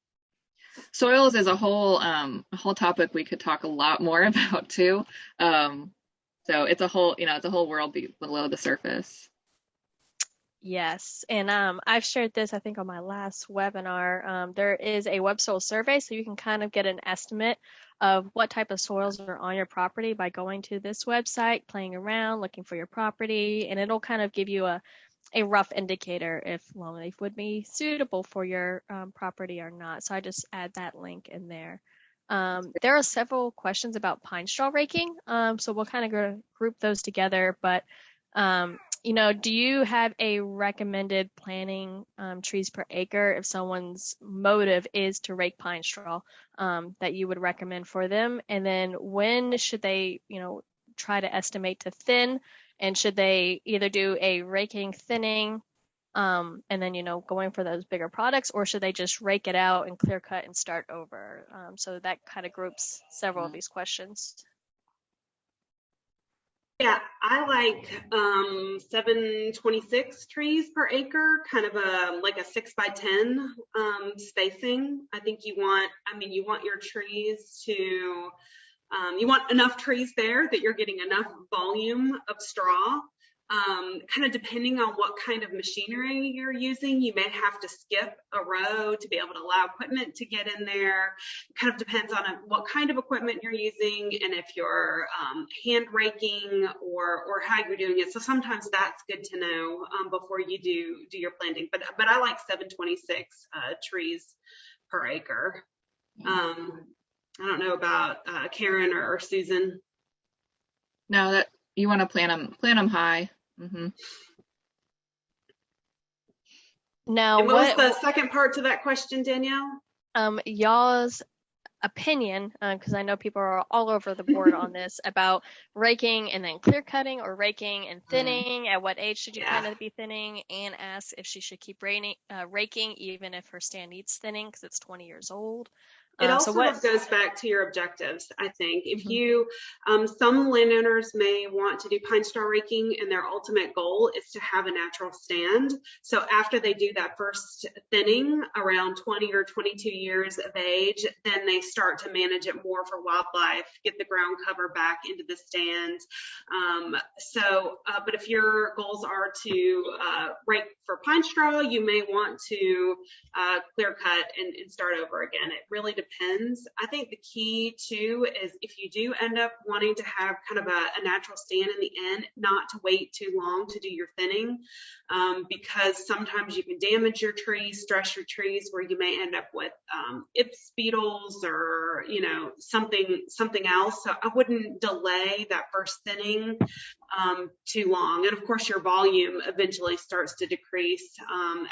Soils is a whole topic we could talk a lot more about too. So it's a whole world below the surface. Yes, and I've shared this, I think, on my last webinar. There is a web soil survey, so you can kind of get an estimate of what type of soils are on your property by going to this website, playing around, looking for your property, and it'll kind of give you a rough indicator if longleaf would be suitable for your property or not. So I just add that link in there. There are several questions about pine straw raking, so we'll kind of group those together, but do you have a recommended planting trees per acre if someone's motive is to rake pine straw that you would recommend for them? And then when should they, try to estimate to thin? And should they either do a raking thinning and then, going for those bigger products, or should they just rake it out and clear cut and start over? So that kind of groups several of these questions. Yeah, I like 726 trees per acre, kind of like a 6x10 spacing. I think you want your trees to, you want enough trees there that you're getting enough volume of straw. Kind of depending on what kind of machinery you're using, you may have to skip a row to be able to allow equipment to get in there. It kind of depends on what kind of equipment you're using and if you're hand raking or how you're doing it. So sometimes that's good to know before you do your planting. But I like 726 trees per acre. I don't know about Karen or Susan. No, that you want to plant them high. Mm-hmm. Now, and what was the second part to that question, Danielle? Y'all's opinion, because I know people are all over the board on this about raking and then clear cutting, or raking and thinning. At what age should you kind of be thinning? And ask if she should keep raking even if her stand needs thinning because it's 20 years old. It also goes back to your objectives, I think. If you, some landowners may want to do pine straw raking and their ultimate goal is to have a natural stand. So after they do that first thinning around 20 or 22 years of age, then they start to manage it more for wildlife, get the ground cover back into the stand. But if your goals are to rake for pine straw, you may want to clear cut and start over again. It really depends. I think the key too is if you do end up wanting to have kind of a natural stand in the end, not to wait too long to do your thinning, because sometimes you can damage your trees, stress your trees, where you may end up with ips beetles or something else. So I wouldn't delay that first thinning too long. And of course, your volume eventually starts to decrease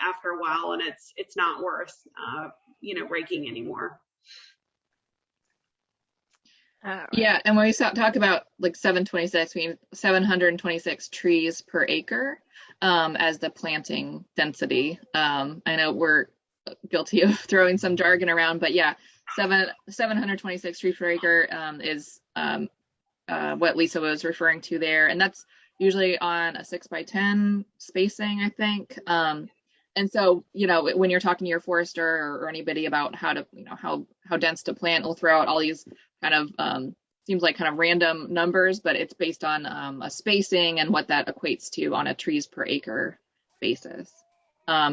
after a while, and it's not worth raking anymore. Right. Yeah, and when we talk about like 726, we mean 726 trees per acre as the planting density. I know we're guilty of throwing some jargon around, but yeah, 726 trees per acre is what Lisa was referring to there, and that's usually on a 6x10 spacing, I think. And so, when you're talking to your forester or anybody about how to, how dense to plant, we'll throw out all these kind of seems like kind of random numbers, but it's based on a spacing and what that equates to on a trees per acre basis.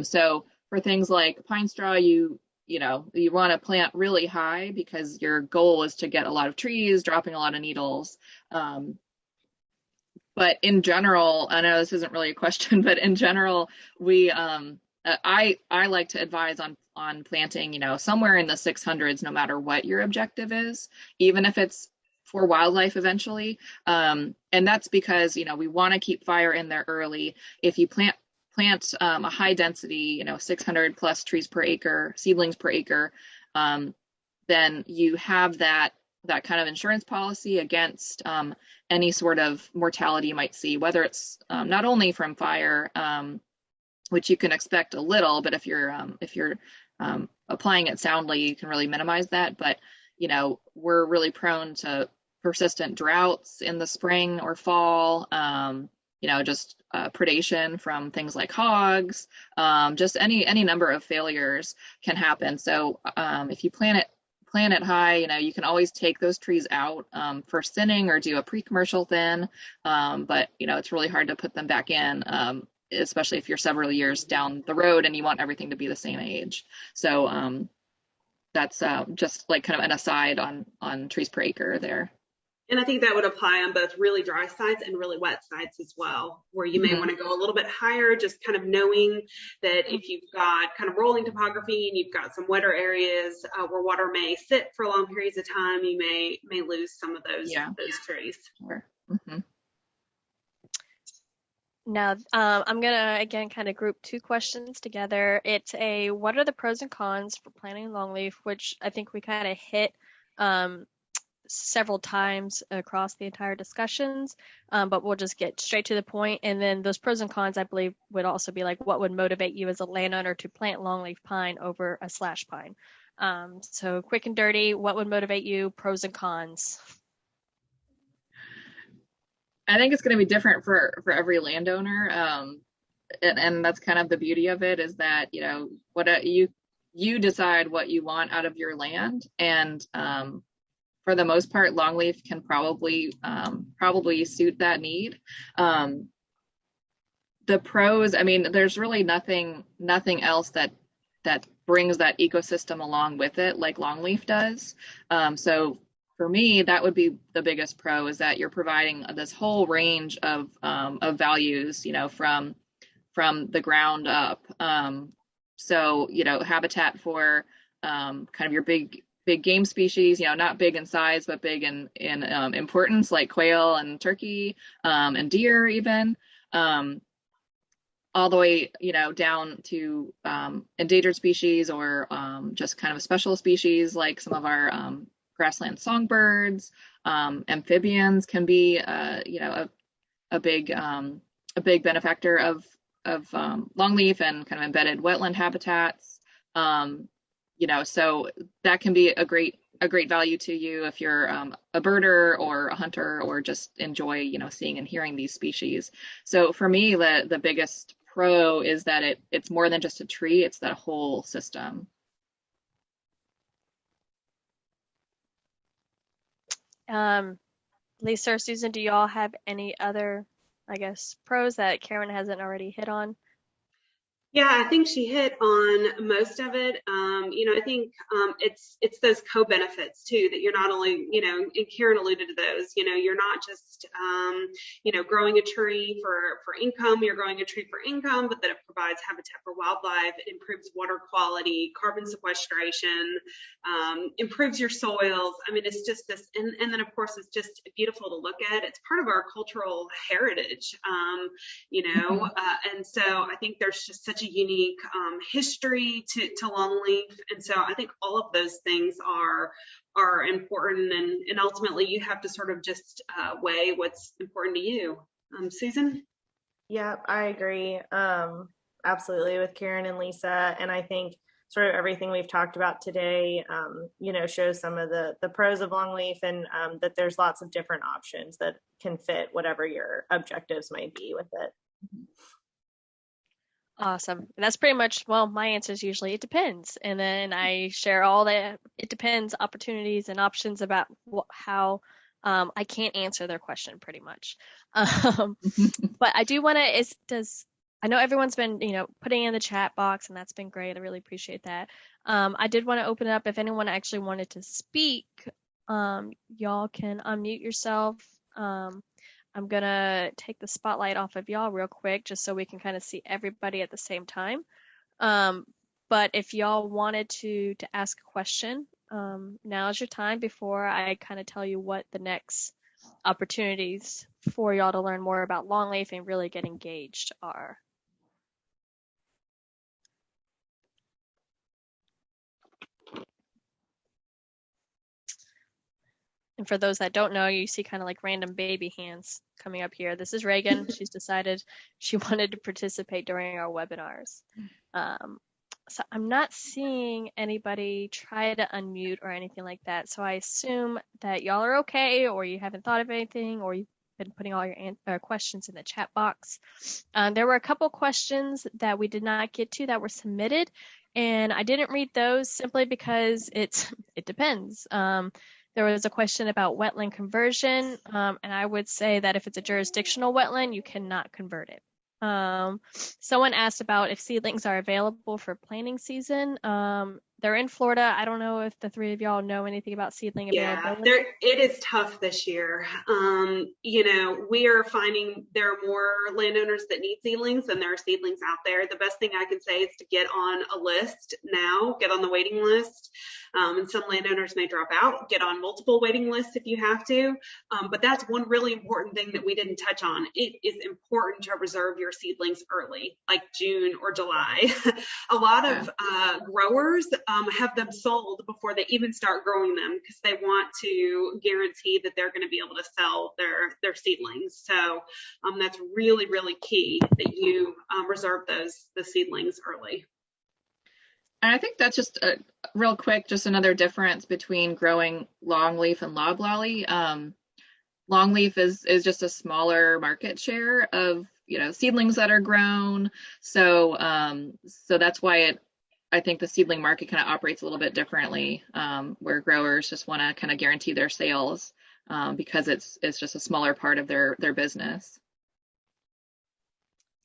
So for things like pine straw, you want to plant really high because your goal is to get a lot of trees, dropping a lot of needles. But in general, I know this isn't really a question, but in general, we I like to advise on planting, somewhere in the 600s, no matter what your objective is, even if it's for wildlife eventually. And that's because, we want to keep fire in there early. If you plant plant a high density, 600 plus trees per acre, seedlings per acre, then you have that kind of insurance policy against any sort of mortality you might see, whether it's not only from fire, which you can expect a little, but if you're applying it soundly, you can really minimize that. But we're really prone to persistent droughts in the spring or fall. Just predation from things like hogs. Just any number of failures can happen. So if you plant it high, you can always take those trees out for thinning or do a pre-commercial thin. But it's really hard to put them back in, especially if you're several years down the road and you want everything to be the same age. So that's just like kind of an aside on trees per acre there. And I think that would apply on both really dry sites and really wet sites as well, where you may want to go a little bit higher, just kind of knowing that if you've got kind of rolling topography and you've got some wetter areas where water may sit for long periods of time, you may lose some of those trees. Sure. Now, I'm gonna again kind of group two questions together. It's what are the pros and cons for planting longleaf, which I think we kind of hit several times across the entire discussions, but we'll just get straight to the point. And then those pros and cons, I believe, would also be like, what would motivate you as a landowner to plant longleaf pine over a slash pine? So quick and dirty, what would motivate you? Pros and cons. I think it's going to be different for every landowner, and that's kind of the beauty of it, is that what you decide what you want out of your land, and for the most part, longleaf can probably suit that need. The pros, I mean, there's really nothing else that brings that ecosystem along with it like longleaf does. So for me, that would be the biggest pro, is that you're providing this whole range of values, from the ground up. So habitat for kind of your big game species, not big in size, but big in importance, like quail and turkey and deer even, all the way, down to endangered species or just kind of special species, like some of our grassland songbirds. Amphibians can be, a big benefactor of longleaf and kind of embedded wetland habitats. So that can be a great value to you if you're a birder or a hunter or just enjoy, seeing and hearing these species. So for me, the biggest pro is that it's more than just a tree, it's that whole system. Lisa or Susan, do y'all have any other, I guess, pros that Karen hasn't already hit on? Yeah, I think she hit on most of it. I think it's those co-benefits too, that you're not only, and Karen alluded to those, you're not just, growing a tree for income, you're growing a tree for income, but that it provides habitat for wildlife, it improves water quality, carbon sequestration, improves your soils. I mean, it's just this, and then of course it's just beautiful to look at. It's part of our cultural heritage, and so I think there's just such a unique history to longleaf, and so I think all of those things are important, and ultimately you have to sort of just weigh what's important to you. Susan? Yeah, I agree absolutely with Karen and Lisa, and I think sort of everything we've talked about today, shows some of the pros of longleaf, and that there's lots of different options that can fit whatever your objectives might be with it. Awesome. And that's pretty much, well, my answer is usually it depends. And then I share all the it depends opportunities and options about how I can't answer their question pretty much. But I do want to, I know everyone's been, putting in the chat box, and that's been great. I really appreciate that. I did want to open it up. If anyone actually wanted to speak, y'all can unmute yourself. I'm gonna take the spotlight off of y'all real quick, just so we can kind of see everybody at the same time. But if y'all wanted to ask a question, now is your time before I kind of tell you what the next opportunities for y'all to learn more about longleaf and really get engaged are. And for those that don't know, you see kind of like random baby hands coming up here. This is Reagan. She's decided she wanted to participate during our webinars. So I'm not seeing anybody try to unmute or anything like that. So I assume that y'all are okay, or you haven't thought of anything, or you've been putting all your questions in the chat box. There were a couple questions that we did not get to that were submitted, and I didn't read those simply because it depends. There was a question about wetland conversion, and I would say that if it's a jurisdictional wetland, you cannot convert it. Someone asked about if seedlings are available for planting season. They're in Florida. I don't know if the three of y'all know anything about seedling availability. Yeah, it is tough this year. We are finding there are more landowners that need seedlings than there are seedlings out there. The best thing I can say is to get on a list now, get on the waiting list. And some landowners may drop out, get on multiple waiting lists if you have to. But that's one really important thing that we didn't touch on. It is important to reserve your seedlings early, like June or July. A lot of growers have them sold before they even start growing them because they want to guarantee that they're going to be able to sell their seedlings. So that's really, really key that you reserve the seedlings early. And I think that's just real quick, just another difference between growing longleaf and loblolly. Longleaf is just a smaller market share of seedlings that are grown. So that's why I think the seedling market kind of operates a little bit differently, where growers just want to kind of guarantee their sales because it's just a smaller part of their business.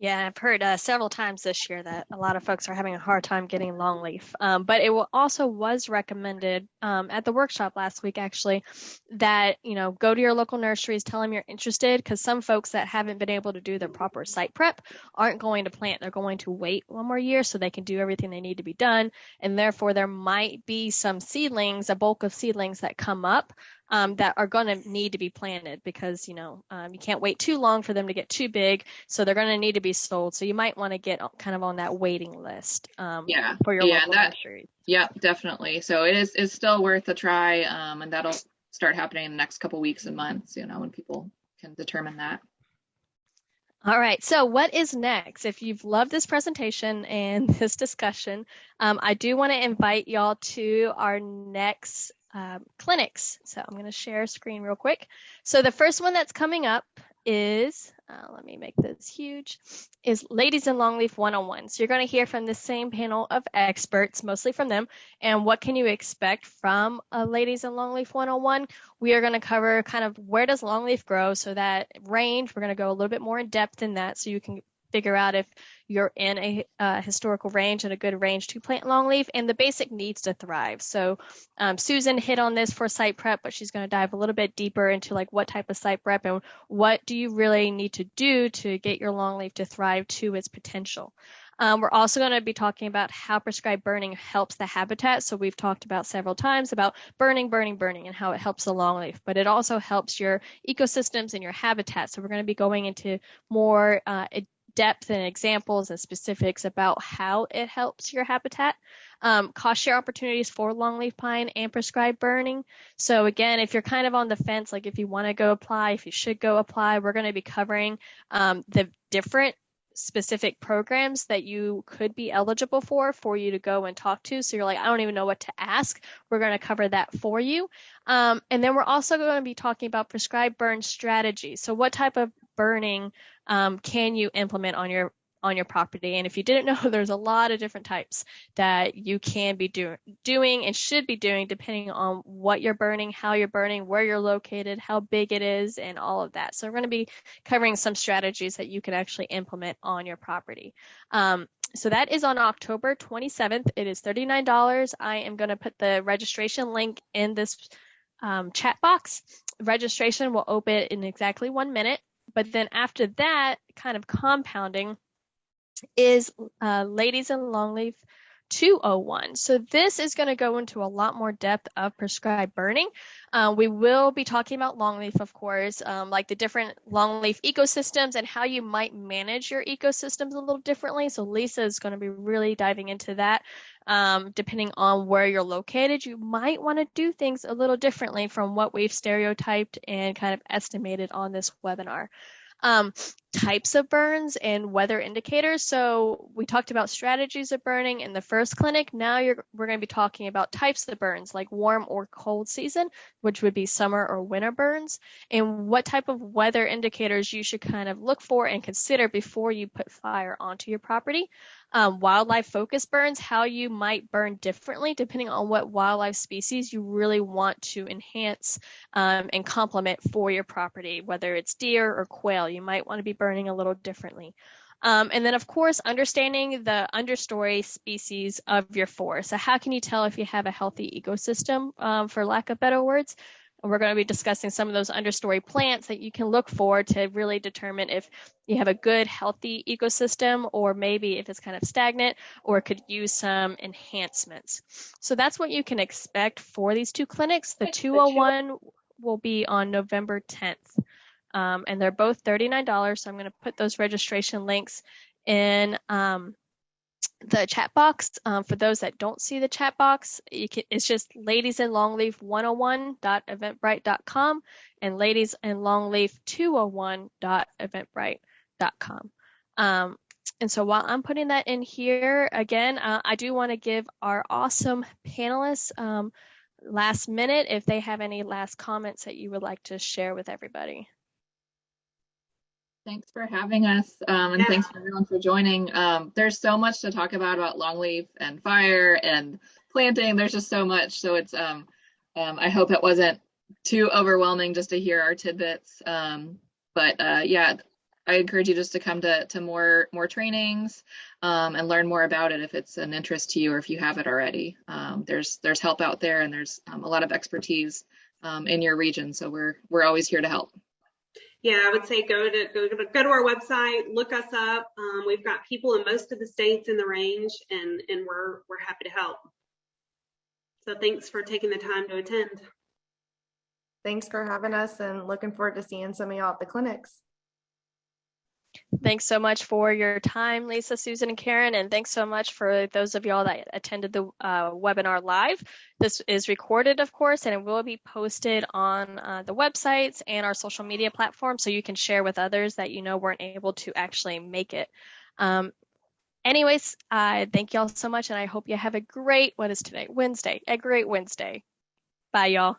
Yeah, I've heard several times this year that a lot of folks are having a hard time getting longleaf. But it also was recommended at the workshop last week, actually, that, go to your local nurseries, tell them you're interested, because some folks that haven't been able to do the proper site prep aren't going to plant. They're going to wait one more year so they can do everything they need to be done. And therefore, there might be some seedlings, a bulk of seedlings that come up that are going to need to be planted because, you can't wait too long for them to get too big. So they're going to need to be sold. So you might want to get kind of on that waiting list for your local nursery. Yeah, definitely. So it's still worth a try. And that'll start happening in the next couple weeks and months, when people can determine that. All right, so what is next? If you've loved this presentation and this discussion, I do want to invite y'all to our next clinics. So I'm going to share a screen real quick. So the first one that's coming up is, let me make this huge, is Ladies in Longleaf 101. So you're going to hear from the same panel of experts, mostly from them. And what can you expect from a Ladies in Longleaf 101? We are going to cover kind of where does longleaf grow, so that range, we're going to go a little bit more in depth in that so you can figure out if you're in a historical range and a good range to plant longleaf, and the basic needs to thrive. So Susan hit on this for site prep, but she's going to dive a little bit deeper into like what type of site prep and what do you really need to do to get your longleaf to thrive to its potential. We're also going to be talking about how prescribed burning helps the habitat. So we've talked about several times about burning, and how it helps the longleaf, but it also helps your ecosystems and your habitat. So we're going to be going into more depth and examples and specifics about how it helps your habitat. Cost share opportunities for longleaf pine and prescribed burning. So again, if you're kind of on the fence, like if you want to go apply, if you should go apply, we're going to be covering the different specific programs that you could be eligible for you to go and talk to. So you're like, I don't even know what to ask. We're going to cover that for you. And then we're also going to be talking about prescribed burn strategies. So what type of burning can you implement on your property? And if you didn't know, there's a lot of different types that you can be doing and should be doing depending on what you're burning, how you're burning, where you're located, how big it is, and all of that. So we're going to be covering some strategies that you can actually implement on your property. So that is on October 27th. It is $39. I am going to put the registration link in this chat box. Registration will open in exactly 1 minute. But then after that, kind of compounding, is Ladies in Longleaf 201. So this is going to go into a lot more depth of prescribed burning. We will be talking about longleaf, of course, like the different longleaf ecosystems and how you might manage your ecosystems a little differently. So Lisa is going to be really diving into that. Depending on where you're located, you might want to do things a little differently from what we've stereotyped and kind of estimated on this webinar. Um, Types of burns and weather indicators. So we talked about strategies of burning in the first clinic. Now we're going to be talking about types of burns, like warm or cold season, which would be summer or winter burns, and what type of weather indicators you should kind of look for and consider before you put fire onto your property. Wildlife focus burns, how you might burn differently depending on what wildlife species you really want to enhance and complement for your property, whether it's deer or quail. You might want to be burning a little differently. And then, of course, understanding the understory species of your forest. So how can you tell if you have a healthy ecosystem, for lack of better words? And we're going to be discussing some of those understory plants that you can look for to really determine if you have a good, healthy ecosystem, or maybe if it's kind of stagnant or could use some enhancements. So that's what you can expect for these two clinics. The 201 will be on November 10th. And they're both $39. So I'm going to put those registration links in the chat box. For those that don't see the chat box, it's just ladiesinlongleaf101.eventbrite.com and ladiesinlongleaf201.eventbrite.com. And so while I'm putting that in here, again, I do want to give our awesome panelists last minute if they have any last comments that you would like to share with everybody. Thanks for having us, and thanks for everyone for joining. There's so much to talk about Longleaf and fire and planting. There's just so much. So it's I hope it wasn't too overwhelming just to hear our tidbits. But yeah, I encourage you just to come to more trainings and learn more about it if it's an interest to you or if you have it already. There's help out there, and there's a lot of expertise in your region. So we're always here to help. Yeah, I would say go to our website, look us up. We've got people in most of the states in the range, and we're happy to help. So thanks for taking the time to attend. Thanks for having us, and looking forward to seeing some of y'all at the clinics. Thanks so much for your time, Lisa, Susan, and Karen, and thanks so much for those of y'all that attended the webinar live. This is recorded, of course, and it will be posted on the websites and our social media platforms, so you can share with others that you know weren't able to actually make it. Anyways, thank y'all so much, and I hope you have a great, what is today? Wednesday, a great Wednesday. Bye, y'all.